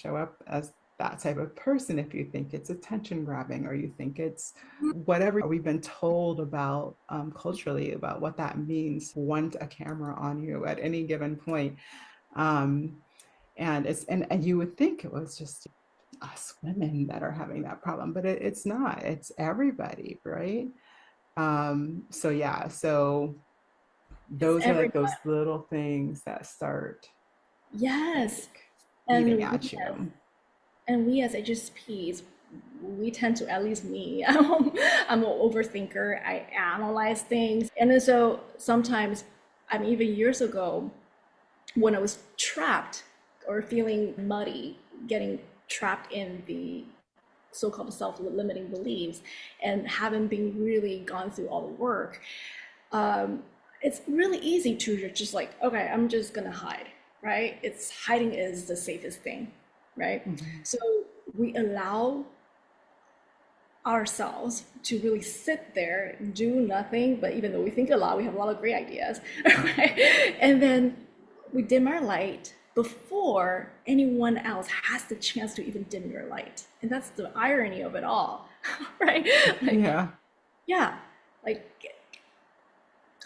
show up as that type of person if you think it's attention grabbing or you think it's whatever we've been told about culturally about what that means, want a camera on you at any given point. Um, and you would think it was just us women that are having that problem, but it's not. It's everybody, right? So yeah, so It's those are every like those little things that start yes. like eating And at you. we as HSPs, we tend to, at least me, I'm an overthinker. I analyze things. And then so sometimes, I mean, even years ago, when I was trapped or feeling muddy, getting trapped in the so-called self-limiting beliefs and haven't been really gone through all the work, it's really easy to just like, okay, I'm just gonna hide, right? It's hiding is the safest thing, right? Mhm. So we allow ourselves to really sit there, do nothing, but even though we think a lot, we have a lot of great ideas, right? And then we dim our light before anyone else has the chance to even dim your light. And that's the irony of it all, right? Like, Yeah. yeah, like,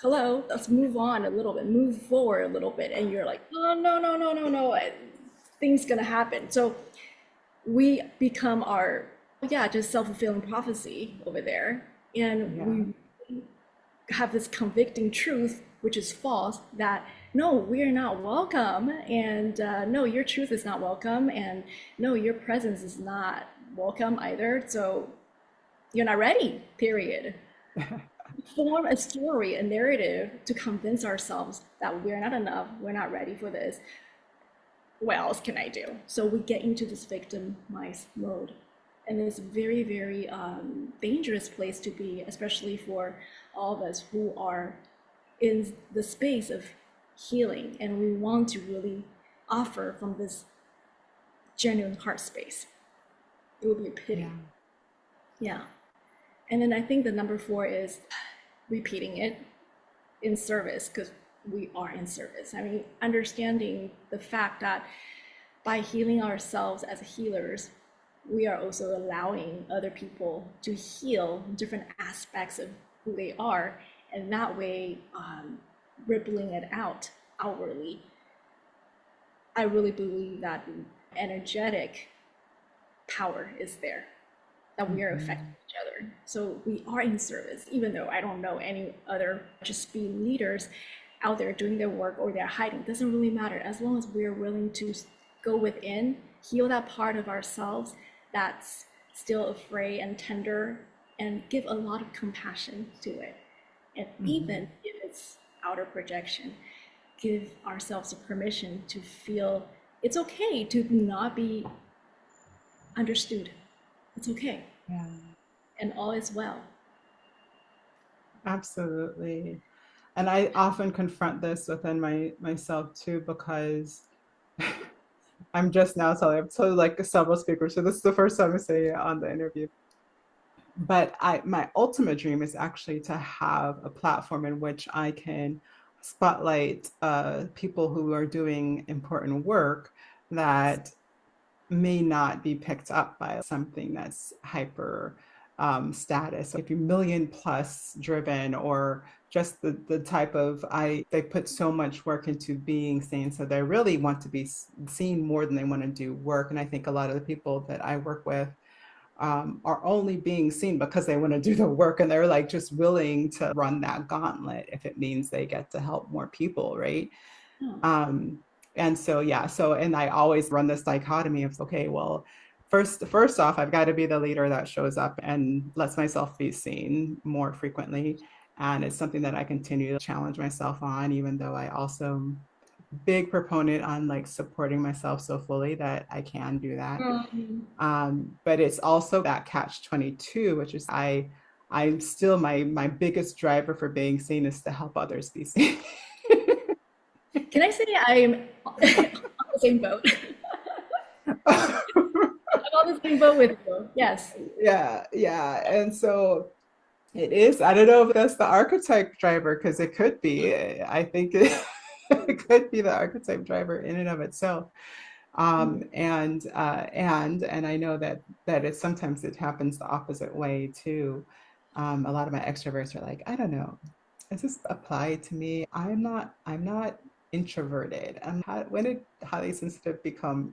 hello, let's move on a little bit, move forward a little bit. And you're like, oh, no, no, no, no, no, things gonna happen. So we become our, yeah, just self-fulfilling prophecy over there. And Yeah. we have this convicting truth, which is false, that no, we are not welcome. And no, your truth is not welcome. And no, your presence is not welcome either. So you're not ready, period. Form a story, a narrative to convince ourselves that we're not enough, we're not ready for this. What else can I do? So we get into this victimized mode. And it's a very, very dangerous place to be, especially for all of us who are in the space of healing and we want to really offer from this genuine heart space. It would be a pity. Yeah. Yeah. And then I think the number four is repeating it in service, because we are in service. I mean, understanding the fact that by healing ourselves as healers, we are also allowing other people to heal different aspects of who they are, and that way rippling it out outwardly. I really believe that energetic power is there, that we are affecting Mhm. each other. So we are in service, even though I don't know any other just be leaders out there doing their work or they're hiding. It doesn't really matter as long as we're willing to go within, heal that part of ourselves that's still afraid and tender, and give a lot of compassion to it. And even Mhm. if it's outer projection, give ourselves the permission to feel it's okay to not be understood. It's okay. Yeah. And all is well. Absolutely. And I often confront this within myself too, because I'm just now telling, I've told like several speakers, so this is the first time I say it on the interview. But my ultimate dream is actually to have a platform in which I can spotlight people who are doing important work that may not be picked up by something that's hyper status. If you're million plus driven, or just the type of they put so much work into being seen, so they really want to be seen more than they want to do work. And I think a lot of the people that I work with are only being seen because they want to do the work, and they're like just willing to run that gauntlet if it means they get to help more people, right? Oh, Um, and so, yeah, so, and I always run this dichotomy of, okay, well, first off, I've got to be the leader that shows up and lets myself be seen more frequently. And it's something that I continue to challenge myself on, even though I also big proponent on like supporting myself so fully that I can do that. But it's also that catch 22, which is I'm still my biggest driver for being seen is to help others be seen. can I say I'm on the same boat? I'm on the same boat with you. Yes. Yeah, yeah. And so it is, I don't know if that's the archetype driver, because it could be. I think it, it could be the archetype driver in and of itself. And I know that it sometimes it happens the opposite way too. A lot of my extroverts are like, I don't know, does this apply to me? I'm not introverted. I'm how, when did highly sensitive become